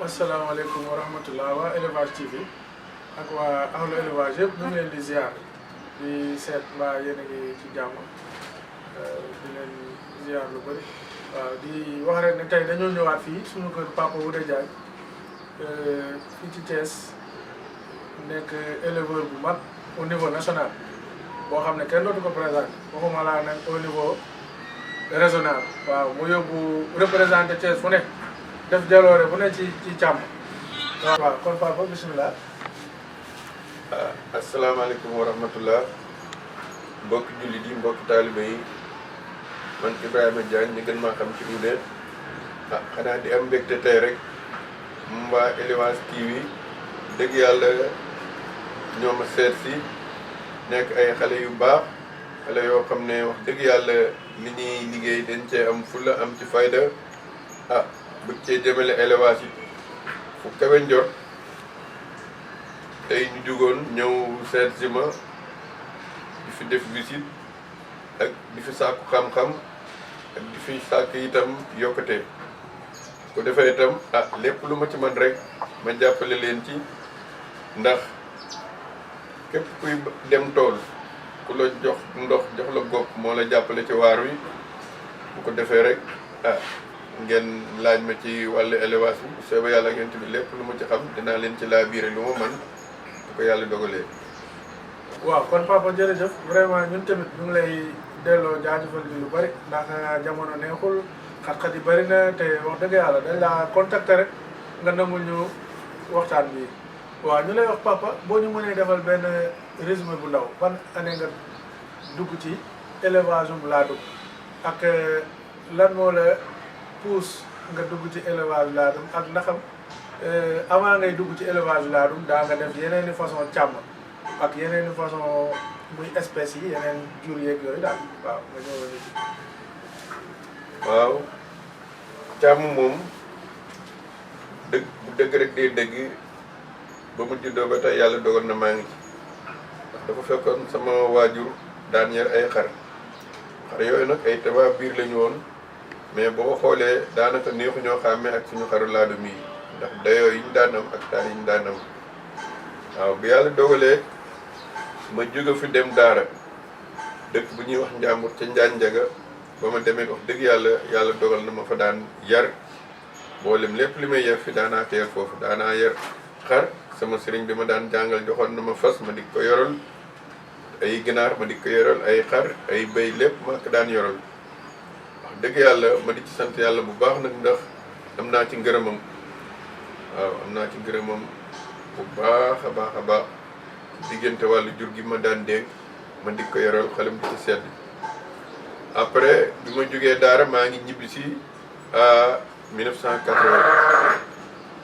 asalaamaaleykum wa rahmatullah waa élevage TV ak waa ahlu élevage yëpp ñu ngi leen di ziar di seet mbaa yéen a ngi ci jàmm di leen ziar lu bëri waaw di wax rek ne tey dañoo ñëwaat fii suñu kër Papa Wouda Diagne fii ci Thiès nekk éleveur bu mag au niveau national boo xam ne kenn dootu ko présenté waxuma laa nag au niveau régional waaw mu yóbbu représenté Thiès fu nekk def jaloore bu ne ci càmm. waaw kon Papa bisimilah. asalaamaaleykum wa rahmatullah mbokki jullit yi mbokki taalibe yi man Ibrahima Diagne ñu gën maa xam ci Wouda xanaa di am mbégte tey rek mbaa élevage TV dëgg yàlla ñoo ma seet si nekk ay xale yu baax xale yoo xam ne wax dëgg yàlla li ñuy liggéey dañ cee am fulla am ci fayda bëgg cee jëmale élevage yi fu kawe njort tey ñu jugoon ñëw seet si ma di fi def visite ak di fi sàkku xam-xam ak di fi sàkk itam yokkute ko defee itam lépp lu ma ci man rek ma jàppale leen ci ndax képp kuy dem tool ku la jox ndox jox la gopp moo la jàppale ci waar wi bu ko defee rek ngeen laaj ma ci wàllu élevage bi soobee yàlla ngeen tamit lépp lu ma ci xam dinaa leen ci laa biire lu ma man bu ko yàlla dogalee. waaw kon Papa jërëjëf vraiment ñun tamit ñu ngi lay delloo jaajëfal bi lu bari ndax jamono neexul xat-xat yi bari na te wax dëgg yàlla dañ laa contacter rek nga nangul ñu waxtaan bi waaw ñu lay wax Papa boo ñu mënee defal benn résumé bu ndaw ban année nga dugg ci élevage bu laadum ak lan moo la pousse nga dugg ci élevage laadum ak ndaxam avant ngay dugg ci élevage laadum daa nga def yeneen i façon càmm ak yeneen i façon muy espèces yi yeneen jur yeeg yooyu daal waaw nga ñëw ni waaw càmm moom dëgg bu dëgg rek dee dëgg ba mu juddoo ba tey yàlla dogal na maa ngi ci ndax dafa fekkoon sama waajur daan yar ay xar yooyu nag ay tabaab biir lañu woon mais boo xoolee daanaka neexu ñoo xàmmee ak suñu xaru laadum yi ndax dayoo yi ñu daan am ak taal yi ñu daan am waaw bi yàlla dogalee ma jóge fi dem daara dëkk bu ñuy wax Njàmbur ca Njaañ Njaga ba ma demee wax dëgg yàlla dogal na ma fa daan yar mboolem lépp li may yar fi daanaa ko yar foofu daanaa yar xar sama sëriñ bi ma daan jàngal joxoon na ma fas ma di ko yoral ay ginaar ma di ko yoral ay xar ay béy lépp ma ko daan yoral wax dëgg yàlla ma di ci sant yàlla bu baax nag ndax am naa ci ngërëmam waaw am naa ci ngërëmam bu baax a baax diggante wàllu jur gi ma daan dénk ma di ko yoral xelam di ci sedd après bi ma jógee daara maa ngi ñibbi si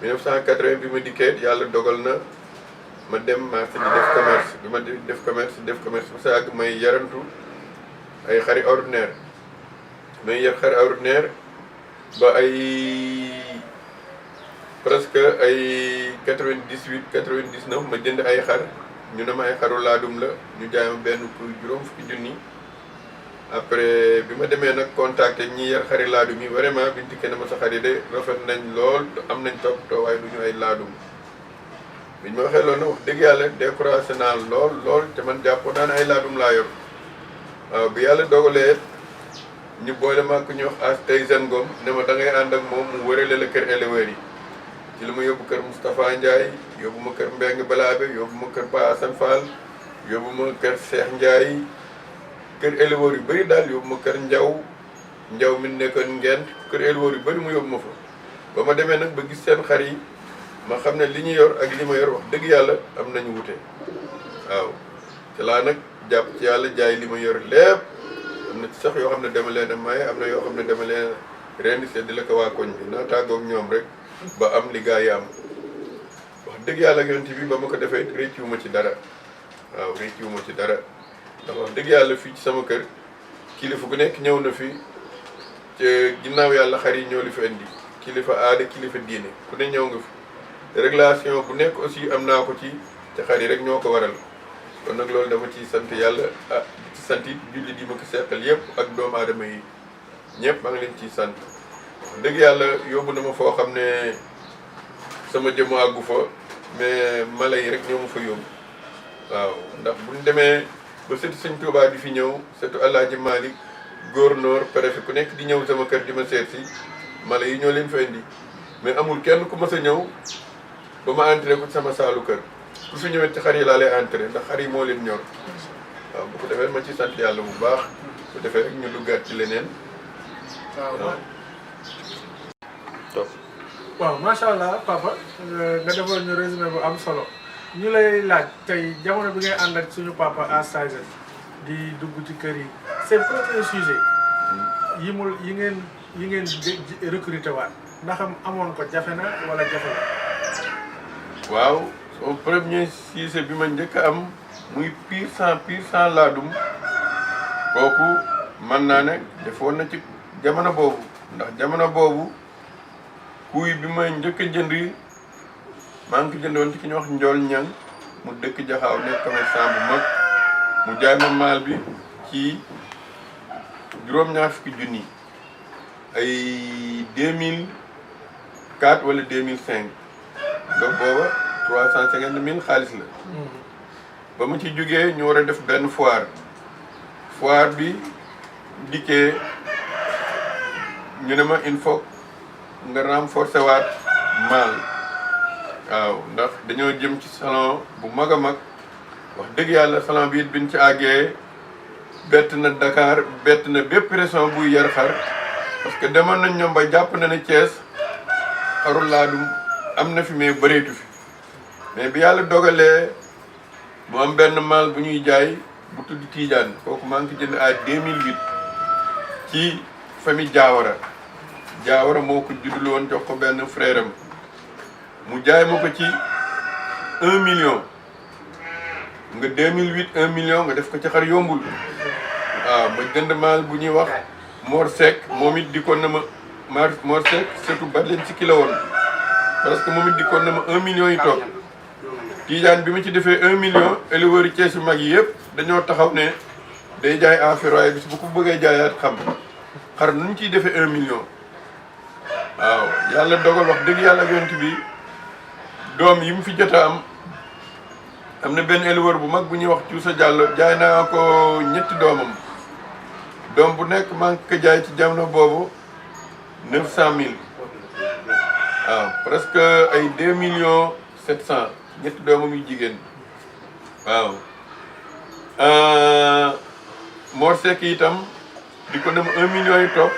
1980 bi ma dikkee yàlla dogal na ma dem marché di def commerce bi ma def commerce ba sa àgg may yarantu ay xari ordinaire may yar xari ordinaire ba ay presque ay 98 99 ma jënd ay xar ñu ne ma ay xaru laadum la ñu jaay ma benn pour juróom fukki junni après bi ma demee nag contacté ñi yar xari laadum yi vraiment biñ dikkee ne ma sa xar yi de rafet nañ lool am nañ toppatoo waaye du ñu ay laadum biñ ma waxee loolu nag wax dëgg yàlla découragé naa lool te man jàppoon naa ne ay laadum laa yor waaw bi yàlla dogalee ñu boole ma ko ñu wax as tey Zane Ngom ne ma da ngay ànd ak moom mu wërale la kër éleveurs yi ci li ma yóbbu kër Moustapha Ndiaye yóbbu ma kër Mbengue Balaabe yóbbu ma kër Ba Assane Fall yóbbu ma kër Cheikh Ndiaye kër éleveurs yu bëri daal yóbbu ma kër Njaw mi nekkoon Ngent kër éleveurs yu bëri mu yóbbu ma fa ba ma demee nag ba gis seen xar yi ma xam ne li ñu yor ak li ma yor wax dëgg yàlla am nañu wute waaw te laa nag jàpp ci yàlla jaay li ma yor lépp am na ci sax yoo xam ne dama leen a maye am na yoo xam ne dama leen rendi seddi la ko waa koñ bi naa tàggoog ñoom rek ba am li gaa yi am wax dëgg yàlla yonent bi ba ma ko defee réccuwuma ci dara waaw réccuwuma ci dara ndax wax dëgg yàlla fii ci sama kër kilifa gu nekk ñëw na fi ci ginnaaw yàlla xar yi ñoo li fi indi kilifa aada kilifa diine ku ne ñëw nga fi régulation bu nekk aussi am naa ko ci te xar yi rek ñoo ko waral kon nag loolu dama ciy sant yàlla di ci sant it jullit yi ma ko seqal yëpp ak doomu aadama yi ñëpp maa ngi leen ciy sant dëgg yàlla yóbbu na ma foo xam ne sama jëmm àggu fa mais mala yi rek ñoo ma fa yóbbu waaw ndax buñ demee ba sëtu Sëñ Tuubaa di fi ñëw sëtu Alaaji Malick gouverneur préfet ku nekk di ñëw sama kër di ma seet si mala yi ñoo leen fa indi mais amul kenn ku mas a ñëw ba ma entré ko sama saalu kër ku fi ñëwee ci xar yi laa lay entré ndax xar yi moo leen ñor waaw bu ko defee ma ci sant yàlla bu baax bu defee rek ñu duggaat ci leneen waaw. waaw macha allah papa nga defoon ñu résumé bu am solo ñu lay laaj tey jamono bi ngay ànd ak suñu papa As Tyson di dugg ci kër yi seen premier sujet yi ngeen recruter waat ndax amoon ko jafe na wala jafe na. waaw son premier sujet bi ma njëkk a am muy pur sang laadum kooku mën naa ne defoon na ci jamono boobu ndax jamono boobu kuy bi ma njëkk a jënd maa ngi ko jëndoon ci ki ñuy wax Njool Ñang mu dëkk Jaxaaw nekk commerçant bu mag mu jaay ma maal bi ci juróom-ñaar fukki junni ay 2004 wala 2005 donc booba 350 000 xaalis la. ba ma ci jógee ñu war a def benn foire bi dikkee ñu ne ma il faut nga renforcer waat maal waaw ndax dañoo jëm ci salon bu mag a mag wax dëgg yàlla salon bi it biñ ci àggee bett na Dakar bett na bépp région buy yar xar parce que demoon nañ ñoom ba jàpp na ne Thiès xarul laadum am na fi mais bëreetu fi mais bi yàlla dogalee mu am benn maal bu ñuy jaay bu tudd Tidiane kooku maa ngi ko jënd à 2008 ci famille Diawara moo ko juddul woon jox ko benn frère am mu jaay ma ko ci 1 million nga 2008 1 million nga def ko ci xar yombul waaw ma jënd maal bu ñuy wax Mor Seck moom it dikkoon na ma Mor Seck surtout ba leen ci kilo woon parce que moom it dikkoon na ma 1 million yi toog Tidiane bi ma ci defee 1 million éleveurs yi Thiès yu mag yi yëpp dañoo taxaw ne day jaay affaire waaye bis bu ko bëggee jaayaat xam xar nu ñu ciy defee 1 million waaw yàlla dogal wax dëgg yàlla yonent bi doom yi mu fi jot a am na benn éleveur bu mag bu ñuy wax Cuusa Diallo jaay naa ko ñetti doomam doom bu nekk maa ngi ko jaay ci jamono boobu 900 000 waaw presque ay 2 millions 700 ñetti doomam yu jigéen waaw Mor Seck itam di ko dem 1 million yi topp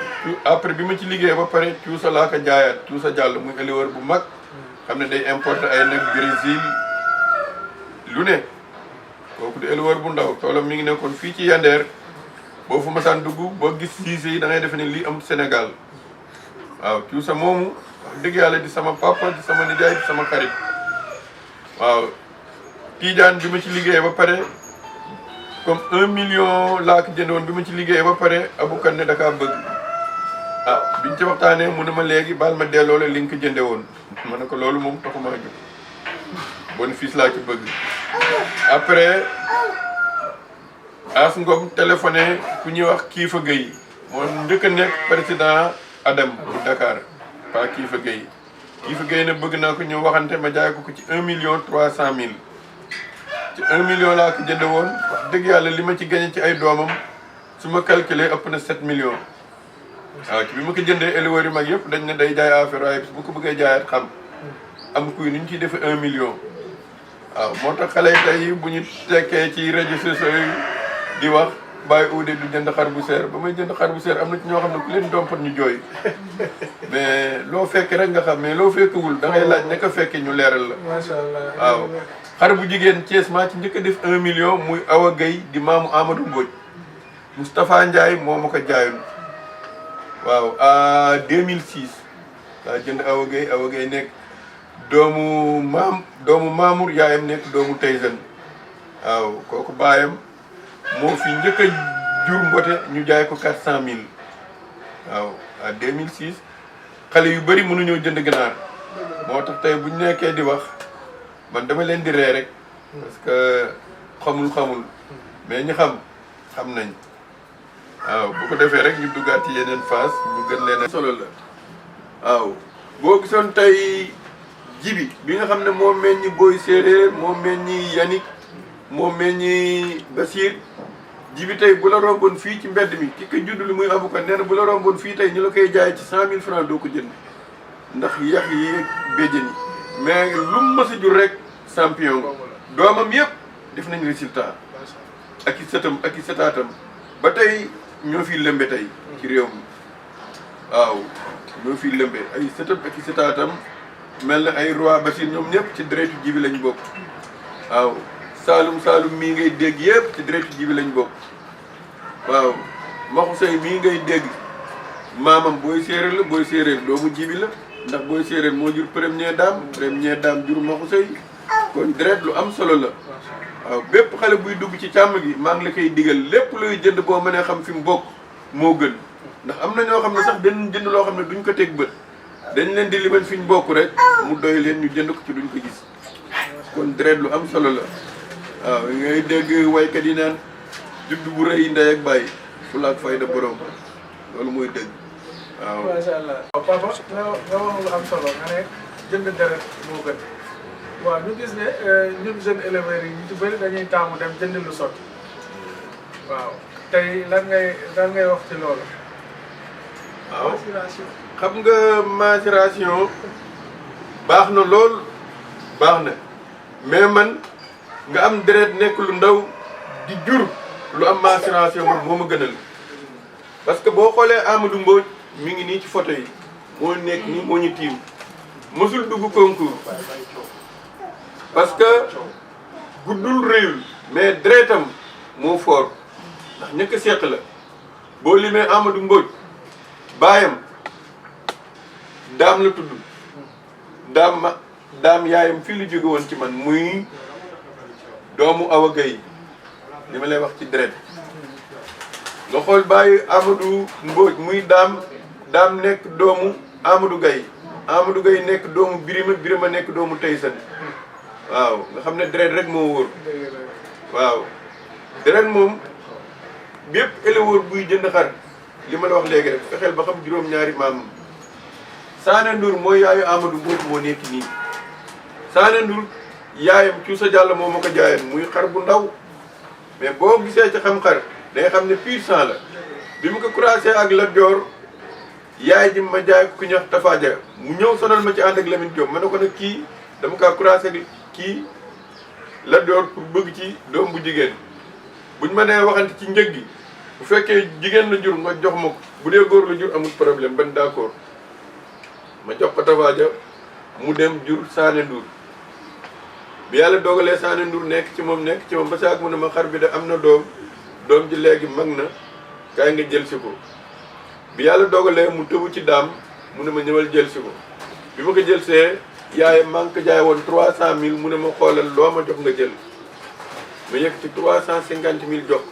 après bi ma ci liggéey ba pare Cuusa laa ko jaayaat Cuusa Diallo muy éleveur bu mag xam ne day importer ay nag Brésil lu ne kooku di éleveur bu ndaw toolam mi ngi nekkoon fii ci Yandeer boo fu masaan dugg boo gis siise yi da ngay defe ne lii am Sénégal waaw Cuusa moomu wax dëgg yàlla di sama papa di sama nijaay di sama xarit waaw Tidiane bi ma ci liggéey ba pare comme 1 million laa ko jëndoon bi ma ci liggéey ba pare abukan ne dakaa bëgg biñ ci waxtaanee mu ne ma léegi baal ma delloo la li nga ko jënde woon ma ne ko loolu moom taxumaa jóg bénéfice laa ci bëgg après As Ngom téléphoné ku ñuy wax Kiifa Gueye moo njëkk a nekk président Adam bu Dakar pas Kiifa Gueye Kiifa Gueye ne bëgg naa ko ñëw waxante ma jaay ko ci 1 million 300 000 ci 1 million laa ko jënde woon wax dëgg yàlla li ma ci gagné ci ay doomam su ma calculé ëpp na 7 millions waaw ci bi ma ko jëndee éleveurs yu mag yëpp dañ ne day jaay affaire waaye bu ko bëggee jaayaat xam am kuy ni ñu ciy defee 1 million waaw moo tax xale yi tey bu ñu tekkee ci réseaux sociaux yi di wax bàyyi uude du jënd xar bu seer ba may jënd xar bu seer am na ci ñoo xam ne ku leen dompat ñu jooy mais loo fekke rek nga xam mais loo fekkewul da ngay laaj ne ko fekke ñu leeral la. macha allah waaw xar bu jigéen Thiès maa ci njëkk a def 1 million muy Awa Gueye di maamu Amadou Mbodj Moustapha Ndiaye moo ma ko jaayoon waaw à 2006 laa jënd Awa Gueye nekk doomu Mamour yaayam nekk doomu Tyson waaw kooku baayam moo fi njëkk a jur mbote ñu jaay ko 400 000 waaw à 2006 xale yu bëri mënuñoo jënd ganaar moo tax tey bu ñu nekkee di wax man dama leen di ree rek parce que xamul mais ñi xam nañ waaw bu ko defee rek ñu duggaat ci yeneen phase ñu gën leen solo la waaw boo gisoon tey jibi bi nga xam ne moo meññi Boy Séeréer moo meññi Yannick moo meññi Basir jibi tey bu la romboon fii ci mbedd mi ki ko judd li muy avocat nee na bu la romboon fii tey ñu la koy jaay ci 100 000 francs doo ko jënd ndax yax yi béjjën yi mais lu mu mës a jur rek champion nga doomam yëpp def nañ résultat ak i sëtam ak i sëtaatam ba tey ñoo fi lëmbe tey ci réew mi waaw ñoo fi lëmbe ay sëtam ak i sëtaatam mel na ay roi Basir ñoom ñëpp ci deretu jibi lañ bokk waaw Saalum Saalum mii ngay dégg yëpp ci deretu jibi lañ bokk waaw Maxu Sey mii ngay dégg maamam Boy Séeréer la Boy Séeréer doomu jibi la ndax Boy Séeréer moo jur première dame jur Maxu Sey kon deret lu am solo la waaw bépp xale buy dugg ci càmm gi maa ngi la koy digal lépp luy jënd boo mënee xam fi mu bokk moo gën ndax am na ñoo xam ne sax dañ jënd loo xam ne duñ ko teg bët dañ leen di limal fi ñu bokk rek mu doy leen ñu jënd ko ci duñ ko gis kon deret lu am solo la waaw ngay dégg waykat yi naan judd bu rëy ndey ak bàyyi fulla ak fayda borom loolu mooy dëgg waaw. macha allah papa nga wax lu am solo nga ne jënd deret moo gën waaw ñu gis ne ñun jeunes éleveurs yi ñu ci bëri dañuy taamu dem jënd lu sotti waaw tey lan ngay wax ci loolu. waaw xam nga macération baax na lool baax na mais man nga am deret nekk lu ndaw di jur lu am macération moom moo ma gënal parce que boo xoolee Amadou Mbodj mi ngi nii ci photo yi moo nekk nii moo ñu tiim mësul dugg concours parce que guddul réyul mais deretam moo fort ndax ñëkk seq la boo limee Amadou Mbodj baayam daam la tudd daam yaayam fii lu jóge woon ci man muy doomu Awa Gueye li ma lay wax ci deret nga xool bàyyi Amadou Mbodj muy daam nekk doomu Amadou Gueye nekk doomu Birima nekk doomu Taysan waaw nga xam ne deret rek moo wóor waaw deret moom bépp éleveur buy jënd xar li ma la wax léegi rek fexeel ba xam juróom-ñaari maam Sané Ndour mooy yaayu Amadou Mbodj moo nekk nii Sané Ndour yaayam Cuusa Jàll moo ma ko jaayan muy xar bu ndaw mais boo gisee ci xam xar day xam ne pur sang la bi mu ko croisé ak Lat Joor yaay ji ma jaay ku ñax Tafa Dia mu ñëw sonal ma ci ànd ak Lamine Diop ma ne ko nag kii dama kaa croisé ak kii Lat Joor pour bëgg ci doom bu jigéen buñ ma nee waxante ci njëg gi bu fekkee jigéen la jur nga jox ma ko bu dee góor la jur amul problème ban d'accord ma jox ko Tafa Dia mu dem jur Sané Ndour bi yàlla dogalee Sané Ndour nekk ci moom ba saag mu ne ma xar bi de am na doom ji léegi mag na kaay nga jël si ko bi yàlla dogalee mu tëbu ci daam mu ne ma ñëwal jël si ko bi ma ko jël see yaayam maa ngi ko jaay woon 300 000 mu ne ma xoolal loo ma jox nga jël ma yëg ci 350 000 jox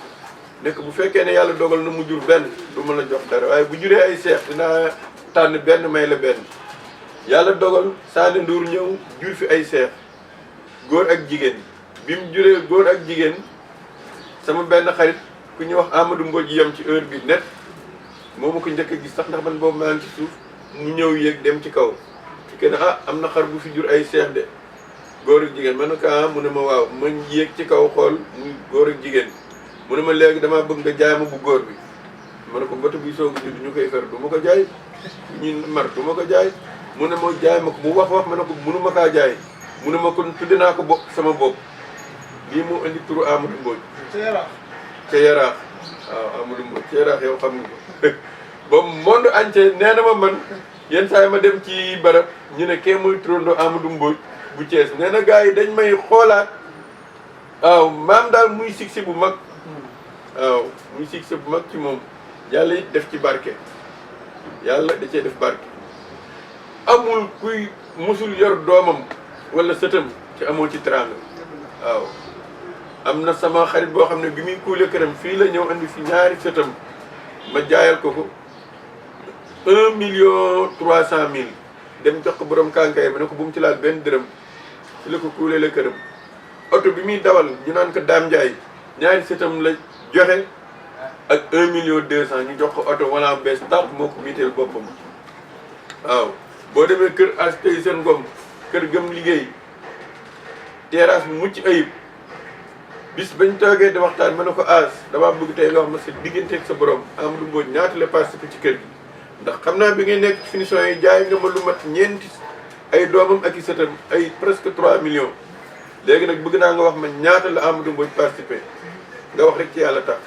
nekk bu fekkee ne yàlla dogal na mu jur benn du ma la jox dara waaye bu juree ay seex dinaa tànn benn may la benn yàlla dogal Sané Ndour ñëw jur fi ay seex góor ak jigéen bi mu juree góor ak jigéen sama benn xarit ku ñuy wax Amadou Mbodj yem ci heure bi net moo ma ko njëkk a gis sax ndax man boobu maa ngi ci suuf mu ñëw yéeg dem ci kaw ci kenn am na xar bu fi jur ay seex de góor ak jigéen ma ne ko mu ne ma waaw ma yéeg ci kaw xool muy góor ak jigéen mu ne ma léegi damaa bëgg nga jaay ma bu góor bi ma ne ko mbëtt bi soog a judd ñu koy fer du ma ko jaay ñu mar du ma ko jaay mu ne ma jaay ma ko mu wax ma ne ko mënu ma kaa jaay mu ne ma kon tudde naa ko bopp sama bopp lii moo indi turu Amadou Mbodj ca Yaraax waaw Amadou Mbodj ca Yaraax yow xam nga ko ba monde entier nee na ma man yenn saa yi ma dem ci barab ñu ne kee muy turandoo Amadou Mbodj bu Thiès nee na gars yi dañ may xoolaat waaw maam daal muy succès bu mag waaw muy succès bu mag ci moom yàlla it def ci barke yàlla da cee def barke amul kuy musul yor doomam wala sëtam ci amoo ci teraanga waaw am na sama xarit boo xam ne bi muy kuule këram fii la ñëw andi fi ñaari sëtam ma jaayal ko ko 1,300,000 dem jox ko borom kànkaay ma ne ko bu mu ci laal benn dërëm fi la ko kuule la këram oto bi muy dawal ñu naan ko Dame Ndiaye ñaari sëtam la joxe ak 1,200,000 ñu jox ko oto wala bees tax moo ko miiteel boppam waaw boo demee kër as tey seen ngom kër gëm liggéey terrasse bu mucc ayib bis bañ toogee di waxtaan ma ne ko As damaa bëgg tey nga wax ma sa digganteeg sa borom Amadou Mbodj ñaata la participé ci kër gi ndax xam naa bi ngay nekk ci finition yi jaay nga ma lu mat ñeenti ay doomam ak i sëtam ay presque 3 millions léegi nag bëgg naa nga wax ma ñaata la Amadou Mbodj participé nga wax rek ci yàlla tax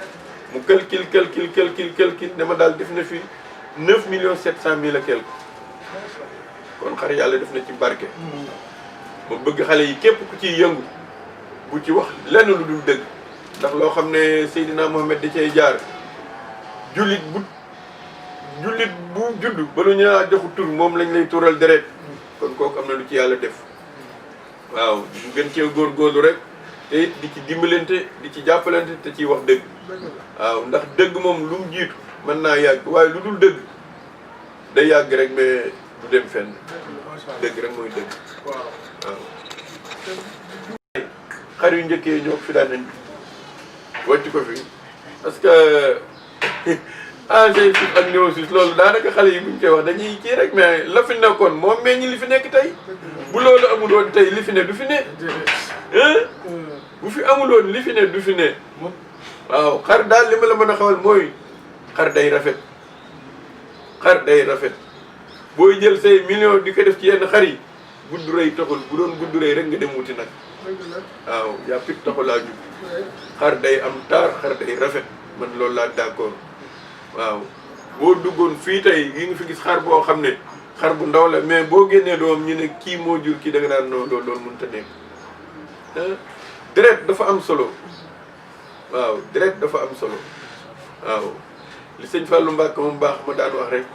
mu calcul ne ma daal def na fi 9 millions 700 mille et quelque kon xar yàlla def na ci barke. ma bëgg xale yi képp ku ciy yëngu bu ci wax lenn lu dul dëgg ndax loo xam ne Seydina Mohamed da cay jaar jullit bu judd ba lu ñu joxu tur moom lañ lay tural deret kon kooku am na lu ci yàlla def waaw ñu gën cee góorgóorlu rek te it di ci dimbalante di ci jàppalante te ciy wax dëgg waaw ndax dëgg moom lu mu jiitu mën naa yàgg waaye lu dul dëgg day yàgg rek mais du dem fenn dëgg rek mooy dëgg waaw xar yu njëkkee ñoo fi daan nañ wàcc ko fi parce que ancien suuf ak néew suuf loolu daanaka xale yi buñ koy wax dañuy kii rek mais la fi nekkoon moom meññ li fi nekk tey bu loolu amul woon tey li fi ne du fi ne bu fi amul woon li fi ne du fi ne waaw xar daal li ma la mën a xawal mooy xar day rafet booy jël say million di ko def ci yenn xar yi gudd rëy taxul bu doon gudd rëy rek nga dem wuti nag waaw yaa pit taxulaa jub xar day am taar xar day rafet man loolu laa d'accord waaw boo duggoon fii tey yi nga fi gis xar boo xam ne xar bu ndaw la mais boo génnee doom ñu ne kii moo jur kii da nga naan non loolu mënut a nekk deret dafa am solo waaw deret dafa am solo waaw li sëñ Fallou Mbacke moom baax ma daan wax rek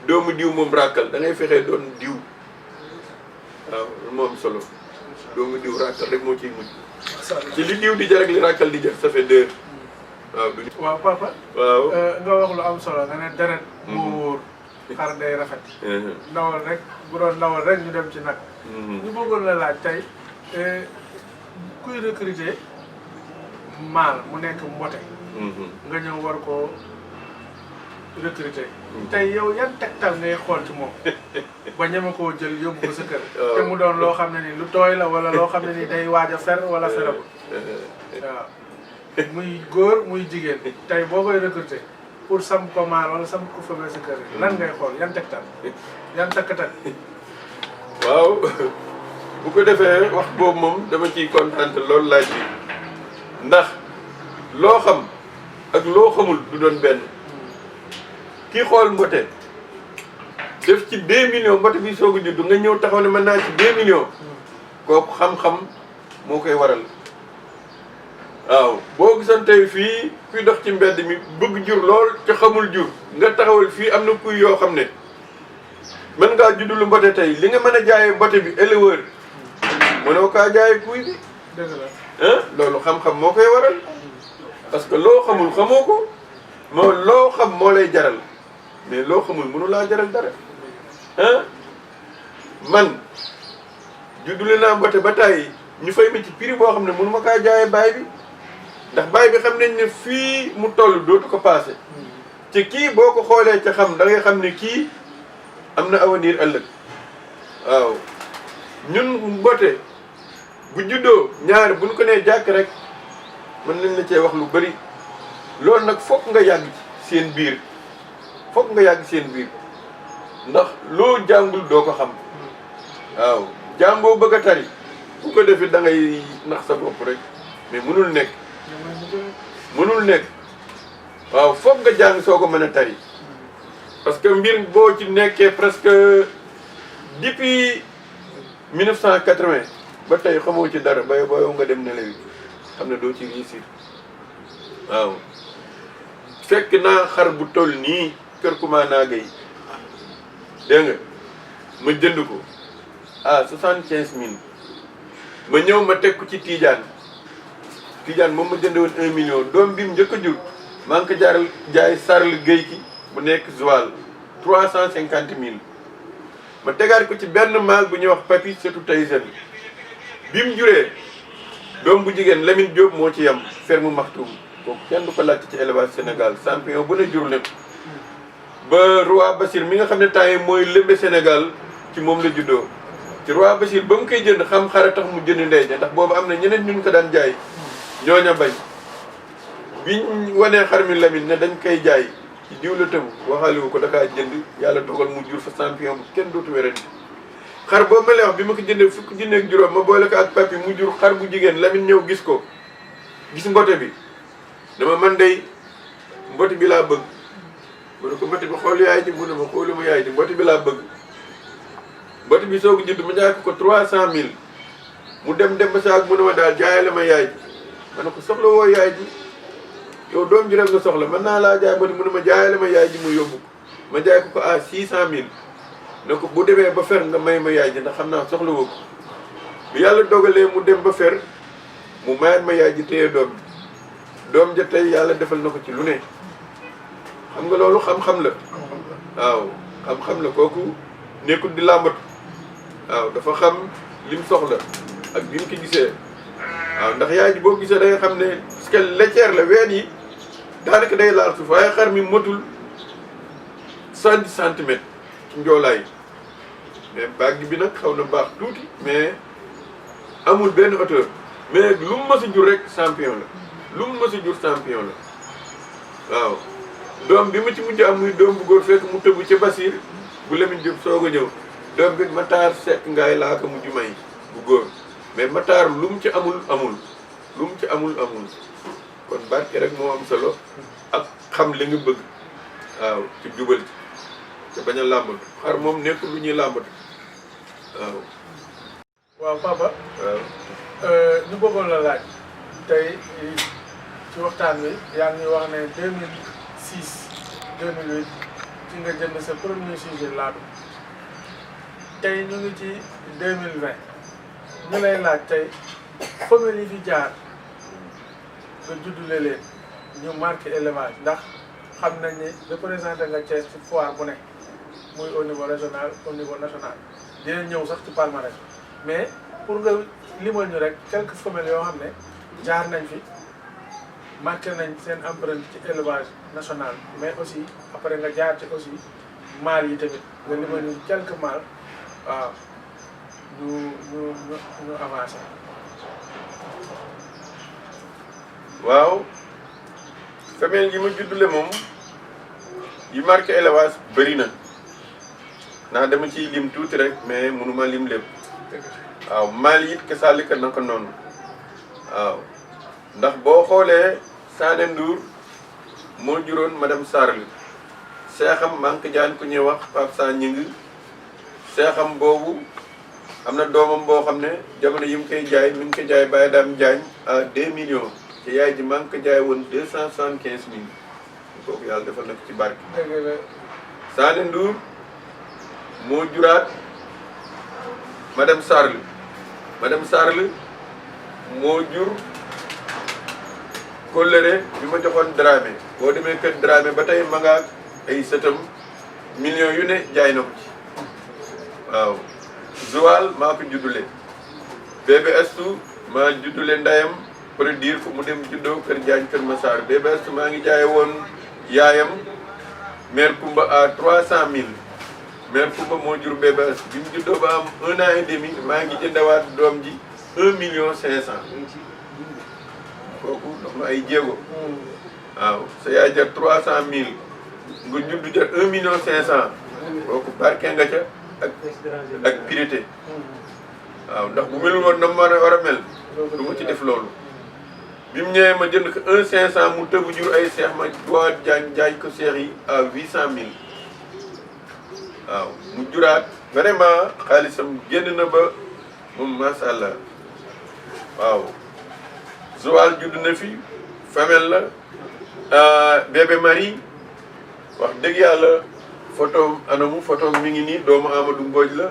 doomu diw moom ràkkal da ngay fexee doon diw waaw moo am solo doomu diw ràkkal rek moo ciy mujj ci li diw di jar ak li ràkkal di jar ça fait deux waaw papa waaw nga wax lu am solo nga ne deret moo wóor xar day rafet ndawal rek bu doon ndawal rek ñu dem ci nag ñu bëggoon la laaj tey kuy recruter maal mu nekk mbote nga ñëw war koo recruter tey yow yan tegtal ngay xool ci moom ba ñeme koo jël yóbbu ko sa kër te mu doon loo xam ne ni lu tooy la wala loo xam ne ni day waaj a fer wala feragul waaw muy góor muy jigéen tey boo koy recruter pour sam ko maal wala sam ko femelle sa kër lan ngay xool yan tegtal yan takkatal waaw bu ko defee wax boobu moom dama ciy kontaan loolu laaj bi ndax loo xam ak loo xamul du doon benn kii xool mbote def ci 2 millions mbote bi soog a judd nga ñëw taxaw ne mën naa ci 2 millions kooku xam-xam moo koy waral waaw boo gisoon tey fii kuy dox ci mbedd mi bëgg jur lool ca xamul jur nga taxawal fii am na kuy yoo xam ne mën ngaa judd lu mbote tey li nga mën a jaayee mbote bi éleveur mënoo kaa jaayee kuy bi dëgg la loolu xam-xam moo koy waral parce que loo xamul xamoo ko moo loo xam moo lay jaral mais loo xamul mënu laa jaral dara man juddule naa mbote ba tàyyi ñu fay ma ci prix boo xam ne mënu ma kaa jaayee baay bi ndax baay bi xam nañ ne fii mu toll dootu ko passé ci kii boo ko xoolee ca xam da ngay xam ne kii am na avenir ëllëg waaw ñun mbote bu juddoo ñaar bu ñu ko nee jàkk rek mën nañ la cee wax lu bari loolu nag fokk nga yàgg seen biir fokk nga yàgg seen biir ndax loo jàngul doo ko xam waaw jàngoo bëgg a tari bu ko defee da ngay nax sa bopp rek mais mënul nekk waaw fokk nga jàng soo ko mën a tari parce que mbir boo ci nekkee presque depuis 1980 ba tey xamoo ci dara bay booyow nga dem nelawi xam ne doo ci réussir waaw fekk naa xar bu toll nii kër Koumana Gueye dégg nga ma jënd ko à 75000 ma ñëw ma teg ko ci Tidiane moom ma jënd woon 1 million doom bi mu njëkk a jur maa ngi ko jaaral jaay Sarl Gueye ki bu nekk Joal 350000 ma tegaat ko ci benn maal bu ñuy wax papi surtout Tyson bi mu juree doom bu jigéen Lamine Diop moo ci yem ferme Maxtoum kooku kenn du ko laajte ci élevage Sénégal champion bu ne jur lépp ba roi Basir mi nga xam ne temps yi mooy lëmbe Sénégal ci moom la juddoo ci roi Bachir ba mu koy jënd xam xara tax mu jënd ndey ja ndax boobu am na ñeneen ñu ko daan jaay ñooña bañ biñ wanee xar mi Lamine ne dañ koy jaay ci diw la tëbu waxaaliwu ko dakaa jënd yàlla dogal mu jur fa champion bu kenn dootu werante xar boobu ma lay wax bi ma ko jëndee fukki junne ak juróom ma boole ko ak papi mu jur xar bu jigéen Lamine ñëw gis ko gis mbote bi dama man day mbote bi laa bëgg mu ne ko mbote bi xool yaay ji mu ne ma xooluma yaay ji mbote bi laa bëgg mbote bi soo ko jënd ma jaay ko 300 000 mu dem ba saag mu ne ma daal jaayale ma yaay ji ma ne ko soxla woo yaay ji yow doom ji rek nga soxla mën naa laa jaay mbote mu ne ma jaayale ma yaay ji mu yóbbu ma jaay ko à 600 000 ne ko bu demee ba fer nga may ma yaay ji ndax xam naa soxla woo ko bi yàlla dogalee mu dem ba fer mu mayaat ma yaay ji téye doom ja tey yàlla defal na ko ci lu ne xam nga loolu xam-xam la waaw xam-xam la kooku nekkul di làmbatu waaw dafa xam lim soxla ak bi mu ko gisee waaw ndax yaay ji boo gisee day xam ne parce que laitière la ween yi daanaka day laal suuf waaye xar mi motul 70 centimètres ci njoolaay mais bàgg bi nag xaw na baax tuuti mais amul benn hauteur mais lu mu mës a jur rek champion la lu mu mës a jur champion la waaw doom bi ma ci mujj am muy doom bu góor fekk mu tëbu ca Basir bu Lamine Diop soog a ñëw doom bi Matar Seck ngaay laa ko mujj may bu góor mais Matar lu mu ci amul lu mu ci amul kon barke rek moo am solo ak xam li nga bëgg waaw ci jubal ci te bañ a làmbatu xar moom nekkul lu ñuy làmbatu waaw. waaw papa. waaw. ñu bëggoon la laaj tey ci waxtaan wi yaa ngi wax ne 2006 2008 ci nga jënd sa premier sujet laadum tey ñu ngi ci 2020 ñu lay laaj tey femelle yi fi jaar nga juddule leen ñu marqué élevage ndax xam nañ ne représenté nga Thiès ci foire bu nekk muy au niveau régional au niveau national dinañ ñëw sax ci palmarès mais pour nga limal ñu rek quelques femelles yoo xam ne jaar nañ fi marqué nañ seen empreinte ci élevage national mais aussi après nga jaar ci aussi mâles yi tamit nga limal ñu quelques mâles waaw ñu avancé. waaw femelle yi ma juddule moom yi marqué élevage bëri na ndax dama ciy lim tuuti rek mais mënuma lim lépp waaw mâle it kasaalika naka noonu waaw ndax boo xoolee Sané Ndour moo juróon madame Sarl seexam manque jaan ku ñuy wax Pape Sa Ñing seexam boobu am na doomam boo xam ne jamono yi mu koy jaay mi ngi ko jaay Baye Dame Diagne à 2 millions te yaay ji maa ngi ko jaay woon 275 000 kooku yàlla defal na ko ci barke. Sané Ndour moo juraat madame Sarl moo jur kóllëre bi ma joxoon Dramé boo demee kër Dramé ba tey ma nga ay sëtam millions yu ne jaay na ko ci waaw. Joal maa ko juddule bébé Astou maa juddule ndayam produire fu mu dem juddoo kër Diagne kër Massar bébé Astou maa ngi jaay woon yaayam mère Koumba à 300 000 mère Koumba moo jur bébé Astou bi mu juddoo ba am 1 an et demi maa ngi jëndawaat doom ji 1 million 500 kooku dox na ay jéego waaw sa yaay jar 300 000 nga judd jar 1 million 500 kooku barke nga ca ak purité waaw ndax bu melul woon na ma war a mel du ma ci def loolu bi mu ñëwee ma jënd ko 1 500 mu tëbu jur ay seex ma doit jaay ko seex yi à 800 000 waaw mu juraat vraiment xaalisam génn na ba moom macha allah waaw Joal judd na fi femelle la bébé Marie wax dëgg yàlla photo anamu photo mi ngi nii doomu Amadou Mbodj la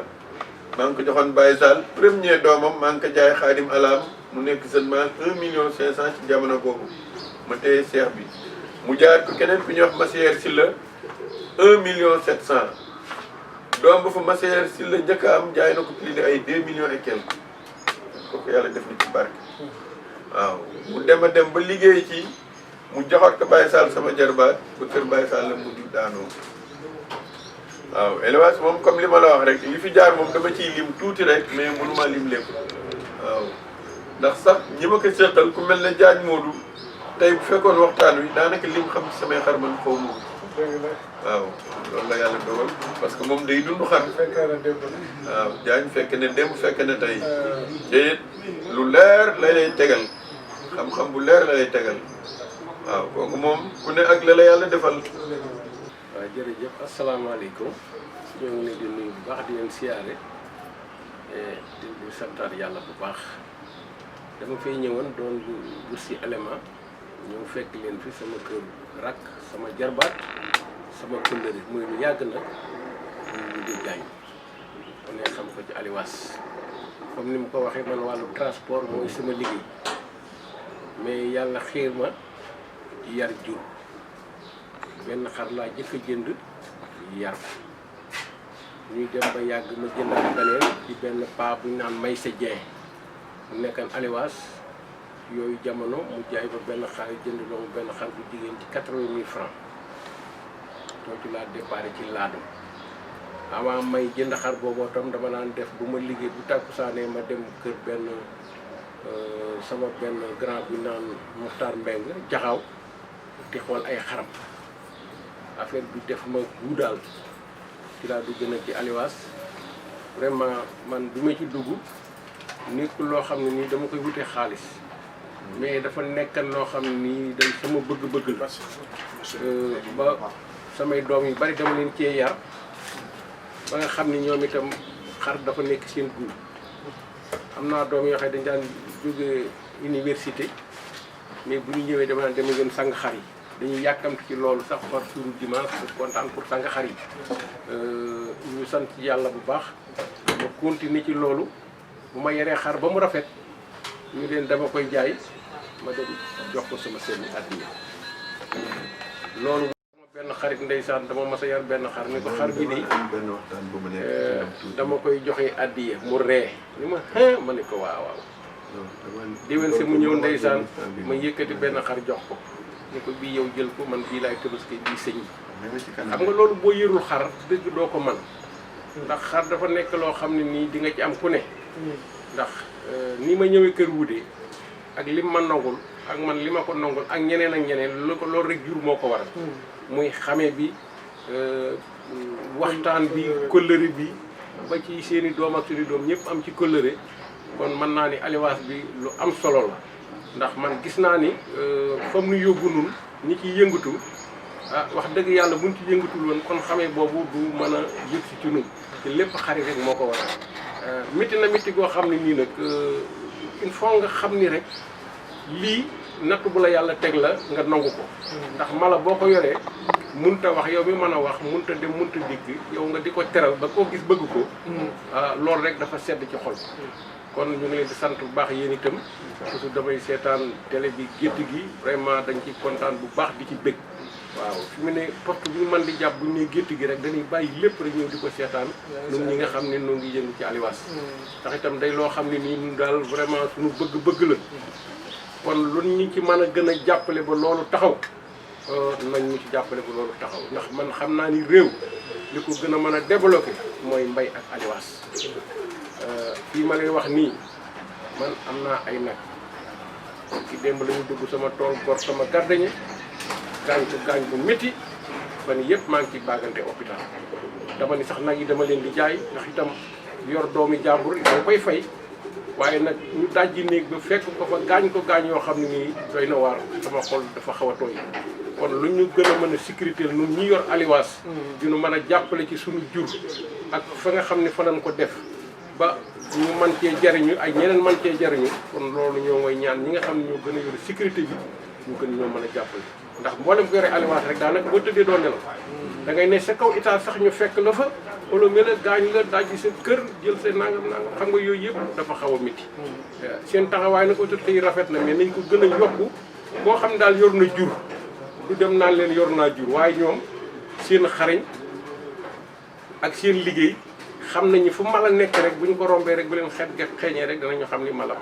maa ngi ko joxoon Baye Sall premier doomam maa ngi ko jaay Xaadim Alam mu nekk seulement 1 million 500 ci jamono boobu ma téye seex bi mu jaar ko keneen ku ñuy wax Masseer Silla 1 million 700 doom ba fa Masseer Silla njëkk a am jaay na ko plus de ay 2 millions et quelques kooku yàlla def na ci barke waaw mu dem a dem ba liggéey ci mu joxoot ko Baye Sall sama jarbaat ba kër Baye Sall la mujj daanoo waaw élevage moom comme li ma la wax rek li fi jaar moom dama ciy lim tuuti rek mais mënuma lim lépp waaw ndax sax ñi ma ko seqal ku mel ne Diagne Modou tey bu fekkoon waxtaan wi daanaka lim xam ci samay xar man xaw ma waaw loolu la yàlla dogal parce que moom day dund xar waaw Diagne fekk ne démb fekk ne tey te it lu leer la lay tegal xam-xam bu leer la lay tegal waaw kooku moom ku ne ak la la yàlla defal. waaw jërëjëf asalaamaaleykum ñoo ngi leen di nuyu bu baax di leen siyaare di santaat yàlla bu baax dama fay ñëwoon doon wut si élément ñëw fekk leen fi sama kër rakk sama jarbaat sama kundëri muy lu yàgg nag ñu di gaañ mu ne xam ko ci Aliwas comme ni mu ko waxee man wàllu transport mooy sama liggéey mais yàlla xiir ma yar jur benn xar laa jëkk a jënd yar ko ñuy dem ba yàgg ma jëndaat beneen ci benn paa bu ñu naan may sa jeen mu nekkan Aliwas yooyu jamono mu jaay ba benn xar jënd loolu benn xar bu jigéen ci 80 000 francs tooci laa déparé ci laadum avant may jënd xar booboo tam dama naan def bu ma liggéey bu tàkkusaanee ma dem kër benn sama benn grand bi naan Muxtaar Mbeng jaxaw di xool ay xaram affaire bi def ma gu daal ci laa dugg nag ci Aliwas vraiment man bi ma ci dugg nekkul loo xam ne nii dama koy wutee xaalis mais dafa nekkan loo xam ne nii day sama bëgg-bëgg la ba samay doom yu bari dama leen cee yar ba nga xam ne ñoom itam xar dafa nekk seen gu am naa doom yoo xam ne dañ daan jóge université mais bu ñu ñëwee dama naan dama ngeen sang xar yi dañuy yàkkamti ci loolu sax par suuru dimanche pour kontaan pour sang xar yi ñu sant yàlla bu baax ma continuer ci loolu bu ma yaree xar ba mu rafet ñu leen dama koy jaay ma dem jox ko sama seen addiya loolu sama benn xarit ndeysaan dama mas a yar benn xar ni ko xar bi de dama koy joxe addiya mu ree ni ma ma ne ko waaw waaw déwén si mu ñëw ndeysaan ma yëkkati benn xar jox ko ni ko bii yow jël ko man bii laay tabaski bii sëñ bi xam nga loolu boo yërul xar dëgg doo ko man ndax xar dafa nekk loo xam ne nii di nga ci am ku ne ndax ni ma ñëwee kër wuute ak lim ma nangul ak man li ma ko nangul ak ñeneen lu ko loolu rek jur moo ko waral muy xame bi waxtaan bi kóllëre bi ba ci seeni doom ak seeni doom ñëpp am ci kóllëre kon mën naa ni Aliwas bi lu am solo la ndax man gis naa ni fam nu yóbbu nun ñi ciy yëngatu wax dëgg yàlla buñ ci yëngatul woon kon xamee boobu du mën a yëg si ci nun te lépp xarit rek moo ko waral métti na métti goo xam ne nii nag il faut nga xam ni rek lii natt bu la yàlla teg la nga nangu ko ndax mala boo ko yoree munta wax yow mi mën a wax munta dem munta dikk yow nga di ko teral ba koo gis bëgg ko loolu rek dafa sedd ci xol kon ñu ngi leen di sant bu baax yéen itam surtout damay seetaan télé bi gétt gi vraiment dañ ci kontaan bu baax di ci bëgg waaw fi mu ne porte bu ñu mën di jàpp bu ñu nee gétt gi rek dañuy bàyyi lépp rek ñëw di ko seetaan ñun ñi nga xam ne noo ngi yëngu ci Aliwas ndax itam day loo xam ne nii ñun daal vraiment suñu bëgg-bëgg la kon lu ñu ci mën a gën a jàppale ba loolu taxaw nañ ñu ci jàppale ba loolu taxaw ndax man xam naa ni réew li ko gën a mën a développé mooy mbay ak Aliwas fii ma lay wax nii man am naa ay nag ci démb la ñu dugg sama tool gor sama gardeñe gaañ bu métti fan yëpp maa ngi ci baagante hôpital dama ni sax nag yi dama leen di jaay ndax itam yor doomi jàmbur danga koy fay waaye nag ñu dajji néeg ba fekk ko fa gaañ ko gaañ yoo xam ne nii doy na waar sama xol dafa xaw a tooy kon lu ñu gën a mën a sécurité ñun ñi yor Aliwas dinu mën a jàppale ci suñu jur ak fa nga xam ne fa nañ ko def ba ñu mën cee jariñu ay ñeneen mën cee jariñu kon loolu ñoo mooy ñaan ñi nga xam ne ñoo gën a yor sécurité bi ñu gën ñoo mën a jàppale ndax mboolem ko yore Aliwas rek daanaka boo tëddee doo nelaw da ngay ne sa kaw état sax ñu fekk la fa wala mel a gaañ la dajji sa kër jël sa nangam xam nga yooyu yëpp dafa xaw a métti seen taxawaay nag autorité yi rafet na mais nañ ko gën a yokku boo xam ne daal yor na jur du dem naan leen yor naa jur waaye ñoom seen xarañ ak seen liggéey xam nañu fu mala nekk rek bu ñu ko rombee rek bu leen xeet get xeeñee rek danañu xam ni mala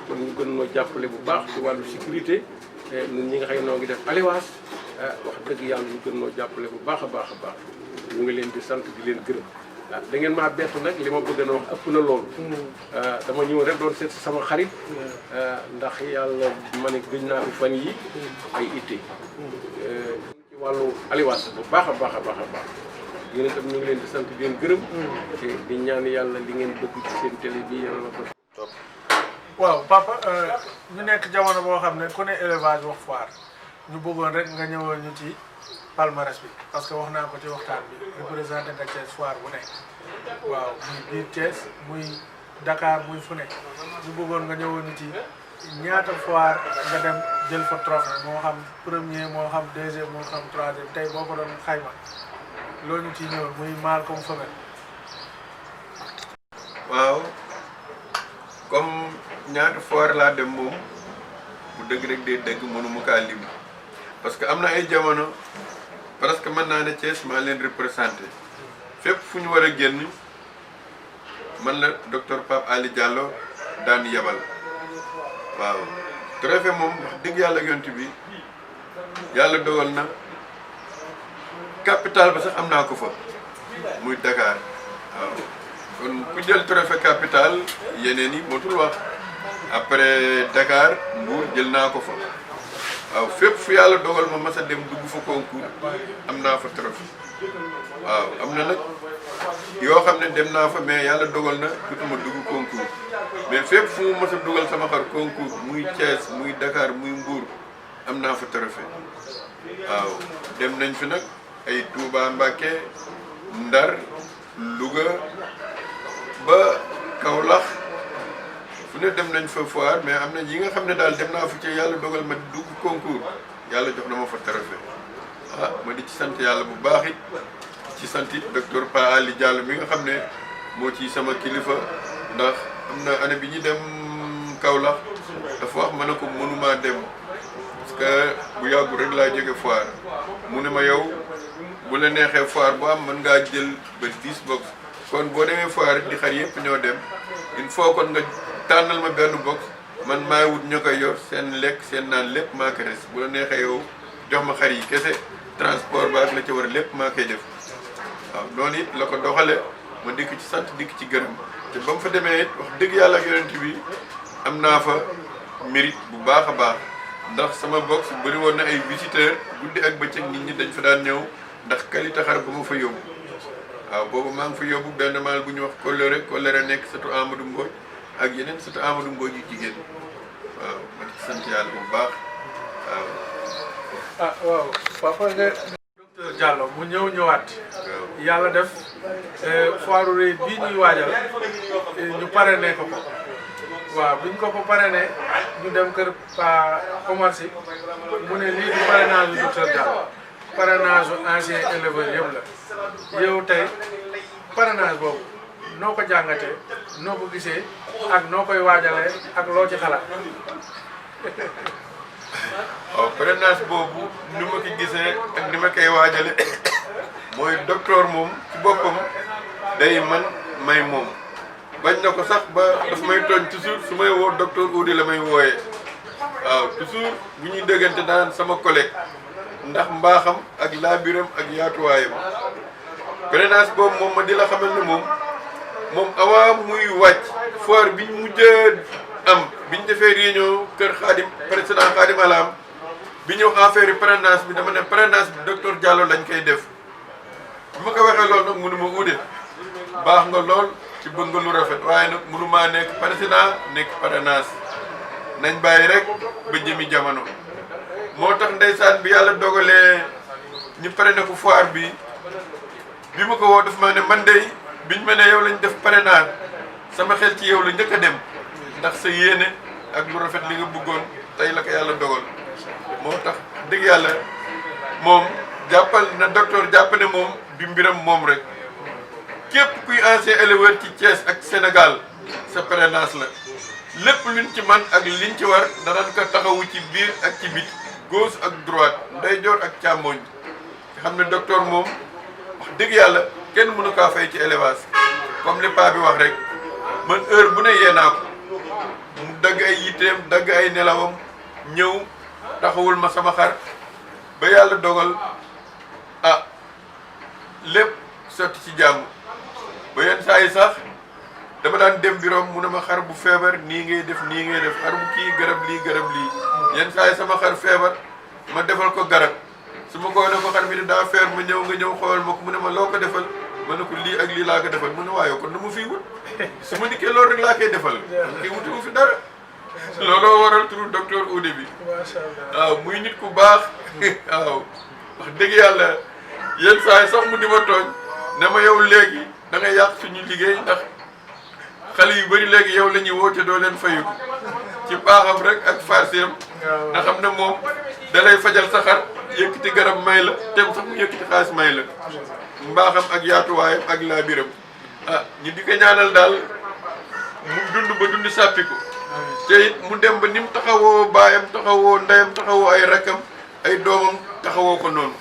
kon ñu gën noo jàppale bu baax ci wàllu sécurité ñun ñi nga xam ne noo ngi def Aliwas wax dëgg yàlla ñu gën noo jàppale bu baax a baax a baax ñu ngi leen di sant di leen gërëm da ngeen maa bett nag li ma bëgg na wax ëpp na loolu dama ñëw rek doon seet si sama xarit ndax yàlla ma ne gëj naa fi fan yi ay itte ci wàllu aliwaas bu baax a baax a baax a baax yéen itam ñu ngi leen di sant di leen gërëm te di ñaan yàlla li ngeen bëgg ci seen télé bi yàlla ko topp. waaw papa ñu nekk jamono boo xam ne ku ne élevage wax foire ñu bëggoon rek nga ñëwoon ñu ci palmarès bi parce que wax naa ko ci waxtaan bi représenté nga Thiès foire bu nekk waaw muy biir Thiès muy Dakar muy fu nekk ñu bëggoon nga ñëwoon ñu ci ñaata foire nga dem jël fa trophée moo xam premier moo xam deuxième moo xam troisième tey boo ko doon xayma loolu ñu ciy ñëwoon muy mâle comme femelle. waaw comme ñaata foire laa dem moom bu dëgg rek dee dëgg mënuma kaa lim parce que am na ay jamono presque mën naa ne Thiès maa leen représenté fépp fu ñu war a génn man la docteur Pape Ali Diallo daan yebal waaw trophée moom wax dëgg yàlla yonti bi yàlla dogal na capital ba sax am naa ko fa muy Dakar waaw kon ku jël trophée capital yeneen yi motul wax après Dakar Mbour jël naa ko fa waaw fépp fu yàlla dogal ma mas a dem dugg fa concours am naa fa trophée waaw am na nag yoo xam ne dem naa fa mais yàlla dogal na tutuma dugg concours mais fépp fu mu mas a dugal sama xar concours muy Thiès muy Dakar muy Mbour am naa fa trophée waaw dem nañ fi nag ay Touba Mbacké Ndar Louga ba Kaolack fu ne dem nañ fa foire mais am na yi nga xam ne daal dem naa fa ci yàlla dogal ma dugg concours yàlla jox na ma fa trophée ma di ci sant yàlla bu baax it ci sant it docteur Pa Ali Diallo mi nga xam ne moo ci sama kilifa ndax am na année bi ñu dem Kaolack dafa wax ma ne ko mënumaa dem parce que bu yàggu rek laa jóge foire mu ne ma yow bu la neexee foire bu am mën ngaa jël ba 10 box kon boo demee foire di xar yëpp ñoo dem il faut kon nga tànnal ma benn box man maay wut ñoo koy yor seen lekk seen naan lépp maa ko res bu la neexee yow jox ma xar yi kese transport ba ak la ca war lépp maa koy def waaw noonu it la ko doxale ma dikk ci sant dikk ci gërëm te ba mu fa demee it wax dëgg yàlla ak yonent bi am naa fa mérite bu baax a baax ndax sama box bëri woon na ay visiteurs guddi ak bëccëg nit ñi dañ fa daan ñëw ndax qualité xar ba ma fa yóbbu waaw boobu maa ngi fa yóbbu benn maal bu ñu wax Kolere nekk surtout Amadou Mbodj ak yeneen surtout Amadou Mbodj yu jigéen waaw ma di sant yàlla bu baax waaw. waaw papa nga docteur Diallo mu ñëwaat yàlla def foire rëy bii ñuy waajal ñu parrainé ko waaw biñ ko parrainé ñu dem kër Pa Omar Sy mu ne lii du parrainage docteur Diallo parrainage ancien éleveur yëpp la yow tey parrainage boobu noo ko jàngatee noo ko gisee ak noo koy waajalee ak loo ci xalaat. waaw parrainage boobu ni ma ko gisee ak ni ma koy waajale mooy docteur moom ci boppam day man may moom bañ na ko sax ba daf may tooñ toujours su may woo docteur Oudé la may wooyee waaw toujours bu ñuy déggante daan sama collègue ndax mbaaxam ak laabiram ak yaatuwaayam parrainage boobu moom ma di la xamal ne moom avant muy wàcc foire biñ mujjee am biñ defee réunion kër Khadim président Khadim Alam bi ñëw affaire parrainage bi dama ne parrainage bi docteur Diallo lañ koy def bi ma ko waxee loolu nag mënu ma Oudé baax nga lool ci bëgg nga lu rafet waaye nag mënu maa nekk président nekk parrainage nañ bàyyi rek ba jëmi jamono moo tax ndeysaan bi yàlla dogalee ñu parrainé ko foire bi ma ko woo daf ma ne man dey biñ ma ne yow lañ def parrainage sama xel ci yow la njëkk a dem ndax sa yéene ak lu rafet li nga bëggoon tey la ko yàlla dogal moo tax dëgg yàlla moom jàppal na docteur jàpp ne moom bi mbiram moom rek képp kuy ancien éleveur ci Thiès ak Sénégal sa parrainage la lépp luñ ci man ak liñ ci war danañ ko taxawu ci biir ak ci bit gauche ak droite ndeyjoor ak càmmoñ xam ne docteur moom wax dëgg yàlla kenn mënu kaa fay ci élevage comme li paa bi wax rek man heure bu ne yee naa ko mu dagg ay yitteem dagg ay nelawam ñëw taxawul ma sama xar ba yàlla dogal lépp sotti ci jàmm ba yenn saa yi sax dama daan dem bureau mu ne ma xar bu feebar nii ngay def xar bu kii garab lii yenn saa yi sama xar feebar ma defal ko garab su ma ko ne ko xar mi ne daa feer ma ñëw nga ñëw xoolal ma ko mu ne ma loo ko defal ma ne ko lii ak lii laa ko defal mu ne waaye kon nu mu fii wut su ma dikkee loolu rek laa koy defal kii wuti mu fi dara looloo waral turu docteur Oudé bi waaw muy nit ku baax waaw wax dëgg yàlla yenn saa yi sax mu di ma tooñ ne ma yow léegi da nga yàq suñu liggéey ndax xale yu bëri léegi yow la ñuy woote doo leen fayu ci baaxam rek ak farseem nga xam ne moom da lay fajal sa xar yëkkati garab may la tem sax mu yëkkati xaalis may la mbaaxam ak yaatuwaayam ak laa biram ñu di ko ñaanal daal mu dund ba dund sàppiku te it mu dem ba ni mu taxawoo baayam taxawoo ndeyam taxawoo ay rakkam ay doomam taxawoo ko noonu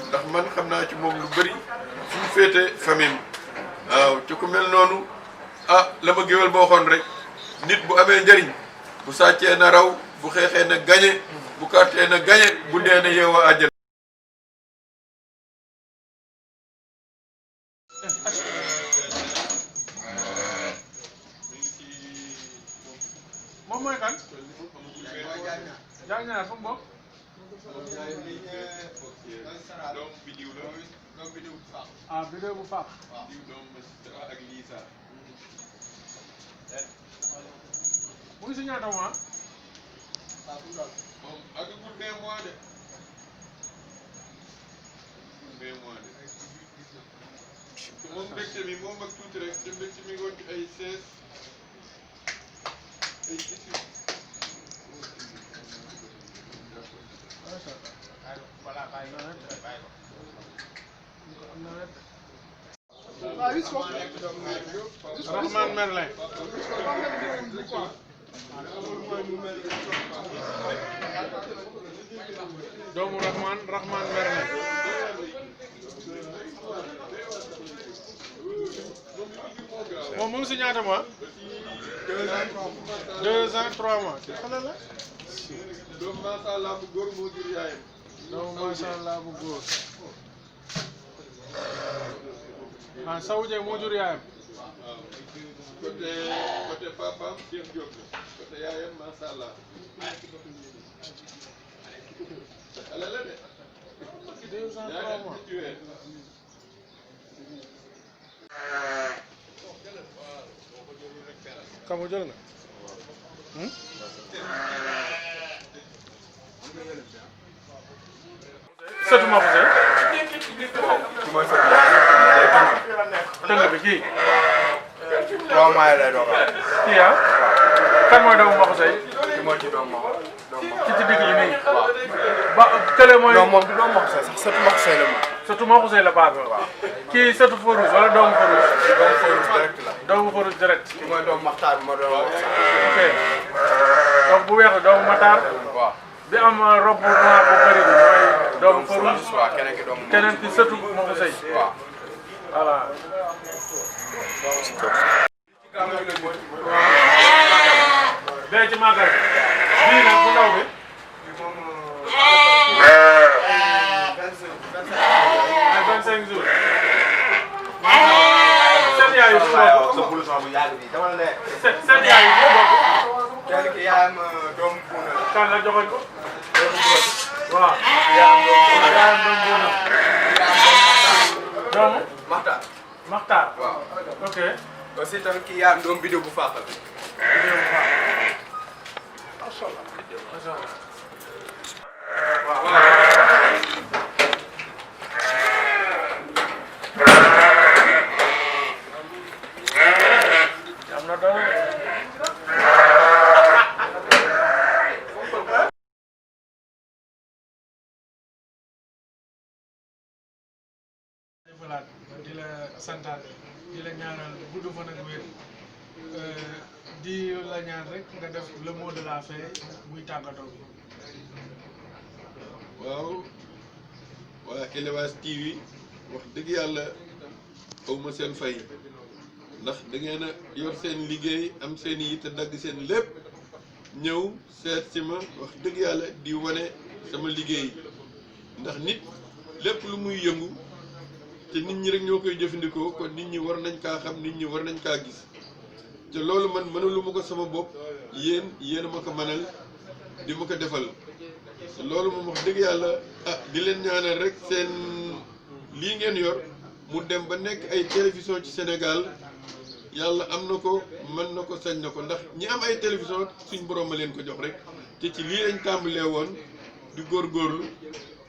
ndax man xam naa ci moom lu bëri fu mu féete famille waaw ci ku mel noonu la ma géwél boo xoon rek nit bu amee njëriñ bu sàccee na raw bu xeexee na gañe bu kàttee na gañe bu dee na yeewoo àjjana moom mooy kan jaa ñaar fu mu bokk doom bidiw la doom bidiw bu faax bidéo bu faax bidiw doom ak liisa mu ngi si ñaata mois moom agagul 2 mois de 2 mois de moom mbégte mi moom ak tuuti rek te mbégte mi ngoon ci ay 16 ay 18 Rahman Merlin doomu Rahman Merlin moom mu ngi si ñaata mois 2 ans 3 mois xale la doom macha allah bu góor moo jur yaayam doomu macha allah bu góor Saw Dieng moo jur yaayam waaw côté papaam Cheikh Diop la côté yaayam macha allah xale la de 2 ans 3 mois Kamu jël na sëtu ma ko tëng bi kii 3 mois lay doog a kii kan mooy doomu Maxu Sey ki mooy ci doomu Maxu ki ci digg yi nii ba kële mooy non moom du doomu Maxu Sey sax sëtu Maxu Sey la moom sëtu Maxu Sey la baax kii sëtu Farouz wala doomu Farouz doomu Farouz direct la doomu Farouz direct ki mooy doomu Maxtaar bi moo doon wax ok donc bu weex doomu Matar waaw bi am robe noir bu bëri bi mooy doomu Farouz waaw keneen ki doomu keneen ki sëtu Maxu Sey waaw voilà bee ci màggal bii nag bu ndaw bi 25 jours seen yaay yi fu bokk sa blouson bu yàgg bi dama ne seen yaay yi fu bokk kenn ki yaayam doomu Buuna la kan la joxoñ ko waaw yaayam yaayam doom Buuna doomu Maxtaar Maxtaar waaw ok aussi tamit ki yaayam doomu bidéo bu faax la macha allah macha allah am na doole voilà di la santaat di la ñaanal gudd fan ak wér di la ñaan rek nga def le mot de la fin muy tàggatoo bi. waaw waa Elevage TV wax dëgg yàlla awma seen fay ndax da ngeen a yor seen liggéey am seen yi te dagg seen lépp ñëw seet si ma wax dëgg yàlla di wane sama liggéey ndax nit lépp lu muy yëngu te nit ñi rek ñoo koy jëfandikoo kon nit ñi war nañ kaa xam nit ñi war nañ kaa gis te loolu man mënalu ma ko sama bopp yéen a ma ko mënal di ma ko defal loolu moom wax dëgg yàlla di leen ñaanal rek seen lii ngeen yor mu dem ba nekk ay télévision ci Sénégal yàlla am na ko mën na ko sañ na ko ndax ñi am ay télévision suñ borom ma leen ko jox rek te ci lii lañ tàmbalee woon di góorgóorlu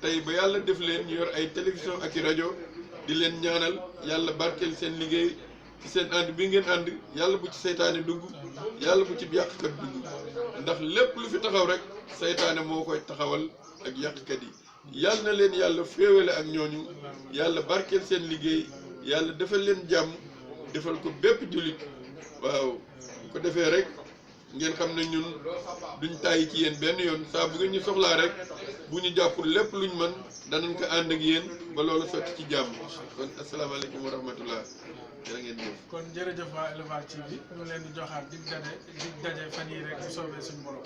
tey ba yàlla def leen ñu yor ay télévision ak i rajo di leen ñaanal yàlla barkeel seen liggéey ci seen ànd bi ngeen ànd yàlla bu ci seytaane dugg yàlla bu ci yàqkat dugg ndax lépp lu fi taxaw rek seytaane moo koy taxawal ak yàqkat yi yàlla na leen yàlla féewale ak ñooñu yàlla barkeel seen liggéey yàlla defal leen jàmm defal ko bépp jullit waaw bu ko defee rek ngeen xam ne ñun duñ tàyyi ci yéen benn yoon saa bu ngeen ñu soxlaa rek bu ñu jàppul lépp luñ mën danañ ko ànd ak yéen ba loolu sotti ci jàmm kon asalaamaaleykum wa rahmatullah jërë ngeen jëf. kon jërëjëf waa Elevage TV ñu leen di joxaat dig daje fan yii rek bu soobee suñu borom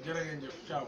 jërë ngeen jëf ciao.